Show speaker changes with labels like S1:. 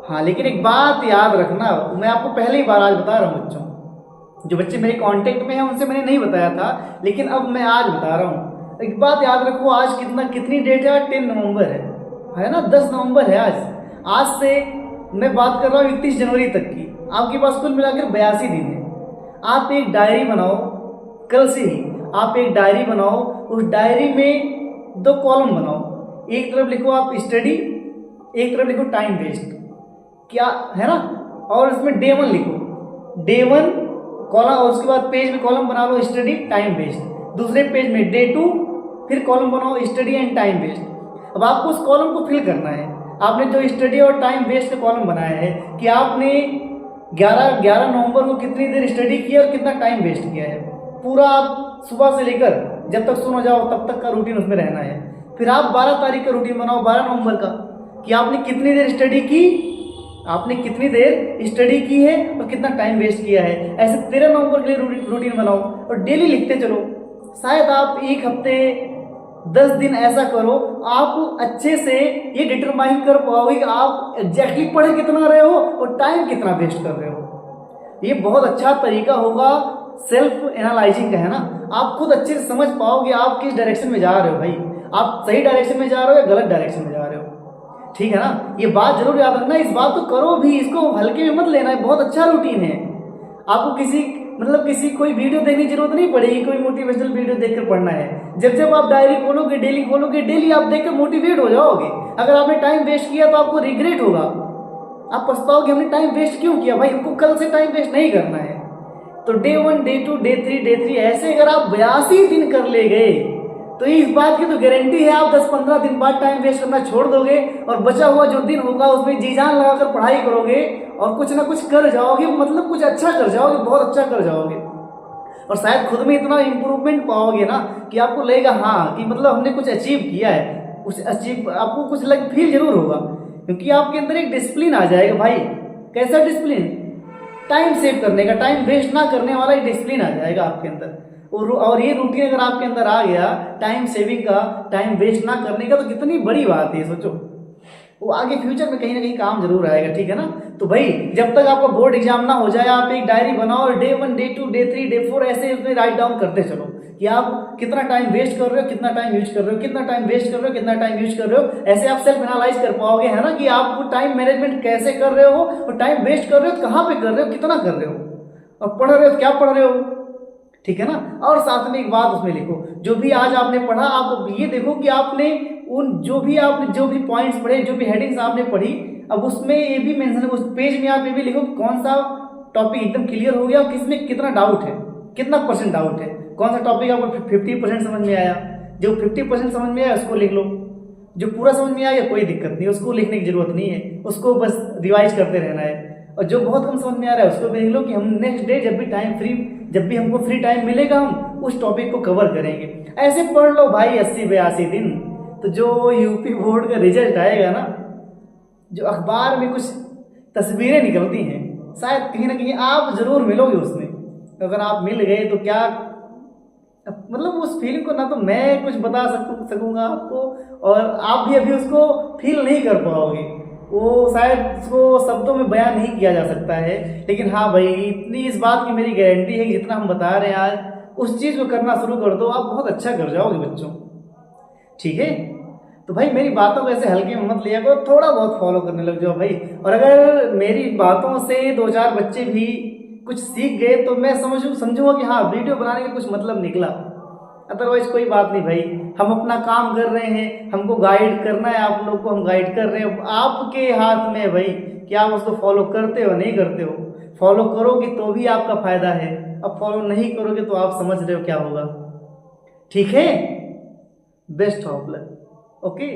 S1: हाँ, लेकिन एक बात याद रखना, मैं आपको पहली बार आज बता रहा हूँ बच्चों, जो बच्चे मेरे कांटेक्ट में हैं उनसे मैंने नहीं बताया था, लेकिन अब मैं आज बता रहा हूँ। एक बात याद रखो, आज कितनी डेट है? आज 10 नवंबर है ना? 10 नवंबर है आज। आज से मैं बात कर रहा हूँ 31 जनवरी तक की, आपके पास कुल मिलाकर 82 दिन है। आप एक डायरी बनाओ, कल से ही आप एक डायरी बनाओ, उस डायरी में 2 कॉलम बनाओ। एक तरफ लिखो आप स्टडी, एक तरफ लिखो टाइम वेस्ट, क्या है ना? और इसमें डे 1 लिखो, डे 1 कॉलम, और उसके बाद पेज में कॉलम बना लो स्टडी टाइम वेस्ट। दूसरे पेज में डे 2 फिर कॉलम बनाओ स्टडी एंड टाइम वेस्ट। अब आपको उस कॉलम को फिल करना है। आपने जो स्टडी और टाइम वेस्ट का कॉलम बनाया है कि आपने 11 नवंबर को कितनी देर स्टडी किया और कितना टाइम वेस्ट किया है, पूरा आप सुबह से लेकर जब तक सोना जाओ तब तक का रूटीन उसमें रहना है। फिर आप 12 तारीख का रूटीन बनाओ, 12 नवंबर का, कि आपने कितनी देर स्टडी की, आपने कितनी देर स्टडी की है और कितना टाइम वेस्ट किया है। ऐसे 13 नवंबर के लिए रूटीन बनाओ और डेली लिखते चलो। शायद आप एक हफ्ते 10 दिन ऐसा करो, आप अच्छे से ये डिटरमाइन कर पाओगे कि आप एग्जैक्टली पढ़ कितना रहे हो और टाइम कितना वेस्ट कर रहे हो। ये बहुत अच्छा तरीका होगा सेल्फ एनालाइजिंग का, है ना? आप खुद अच्छे से समझ पाओगे आप किस डायरेक्शन में जा रहे हो। भाई आप सही डायरेक्शन में जा रहे हो या गलत डायरेक्शन में जा रहे हो, ठीक है ना? ये बात जरूर याद रखना, इस बात को करो भी, इसको हल्के में मत लेना है। बहुत अच्छा रूटीन है। आपको किसी कोई वीडियो देखने की जरूरत नहीं पड़ेगी, कोई मोटिवेशनल वीडियो देखकर पढ़ना है। जब आप डायरी खोलोगे, डेली आप देखकर मोटिवेट हो जाओगे। अगर आपने टाइम वेस्ट किया तो आपको रिग्रेट होगा, आप पछताओगे हमने टाइम वेस्ट क्यों किया। भाई हमको कल से टाइम वेस्ट नहीं करना है। तो डे 1, डे 2, डे 3 ऐसे अगर आप 82 दिन कर ले गए तो इस बात की तो गारंटी है आप 10-15 दिन बाद टाइम वेस्ट करना छोड़ दोगे और बचा हुआ जो दिन होगा उसमें जी जान लगाकर पढ़ाई करोगे और कुछ ना कुछ कर जाओगे, मतलब कुछ अच्छा कर जाओगे, बहुत अच्छा कर जाओगे। और शायद खुद में इतना इंप्रूवमेंट पाओगे ना कि आपको लगेगा हाँ कि मतलब हमने कुछ अचीव किया है। उस अचीव आपको कुछ फील जरूर होगा, क्योंकि आपके अंदर एक डिसिप्लिन आ जाएगा। भाई कैसा डिसिप्लिन? टाइम सेव करने का, टाइम वेस्ट ना करने वाला एक डिसिप्लिन आ जाएगा आपके अंदर। और ये रूटीन अगर आपके अंदर आ गया टाइम सेविंग का, टाइम वेस्ट ना करने का, तो कितनी बड़ी बात है। सोचो वो आगे फ्यूचर में कहीं ना कहीं काम जरूर आएगा, ठीक है ना? तो भाई जब तक आपका बोर्ड एग्जाम ना हो जाए आप एक डायरी बनाओ और डे 1, डे 2, डे 3, डे 4 ऐसे उसमें राइट डाउन करते चलो कि आप कितना टाइम वेस्ट कर रहे हो, कितना टाइम यूज कर रहे हो, कितना टाइम वेस्ट कर रहे हो, कितना टाइम यूज कर रहे हो। ऐसे आप सेल्फ एनालाइज कर पाओगे, है ना, कि आप टाइम मैनेजमेंट कैसे कर रहे हो और टाइम वेस्ट कर रहे हो कहाँ पे कर रहे हो, कितना कर रहे हो, और पढ़ रहे हो क्या पढ़ रहे हो, ठीक है ना? और साथ में एक बात उसमें लिखो, जो भी आज आपने पढ़ा आप ये देखो कि आपने जो भी पॉइंट्स पढ़े, जो भी हेडिंग्स आपने पढ़ी, अब उसमें ये भी मेंशन, उस पेज में आप ये भी लिखो कौन सा टॉपिक एकदम क्लियर हो गया और किसमें कितना डाउट है, कितना % डाउट है, कौन सा टॉपिक आपको 50% समझ में आया। जो 50% समझ में आया उसको लिख लो, जो पूरा समझ में आया कोई दिक्कत नहीं, उसको लिखने की जरूरत नहीं है, उसको बस रिवाइज करते रहना है। और जो बहुत कम समझ में आ रहा है उसको भी लिख लो कि हम नेक्स्ट डे जब भी हमको फ्री टाइम मिलेगा हम उस टॉपिक को कवर करेंगे। ऐसे पढ़ लो भाई 80-82 दिन, तो जो यूपी बोर्ड का रिजल्ट आएगा ना, जो अखबार में कुछ तस्वीरें निकलती हैं, शायद कहीं ना कहीं आप जरूर मिलोगे उसमें। अगर आप मिल गए तो क्या मतलब उस फीलिंग को ना तो मैं कुछ बता सकूंगा आपको, और आप भी अभी उसको फील नहीं कर पाओगे। वो शायद उसको शब्दों में बयान नहीं किया जा सकता है, लेकिन हाँ भाई इतनी इस बात की मेरी गारंटी है कि जितना हम बता रहे हैं आज उस चीज़ को करना शुरू कर दो, आप बहुत अच्छा कर जाओगे बच्चों, ठीक है? तो भाई मेरी बातों को ऐसे हल्के में मत लिया करो, थोड़ा बहुत फॉलो करने लग जाओ भाई। और अगर मेरी बातों से 2-4 बच्चे भी कुछ सीख गए तो मैं समझूंगा कि हाँ वीडियो बनाने का कुछ मतलब निकला। अदरवाइज कोई बात नहीं भाई, हम अपना काम कर रहे हैं, हमको गाइड करना है आप लोग को, हम गाइड कर रहे हैं, आपके हाथ में है भाई कि आप उसको फॉलो करते हो नहीं करते हो। फॉलो करोगे तो भी आपका फायदा है, अब फॉलो नहीं करोगे तो आप समझ रहे हो क्या होगा, ठीक है? Best of luck, okay.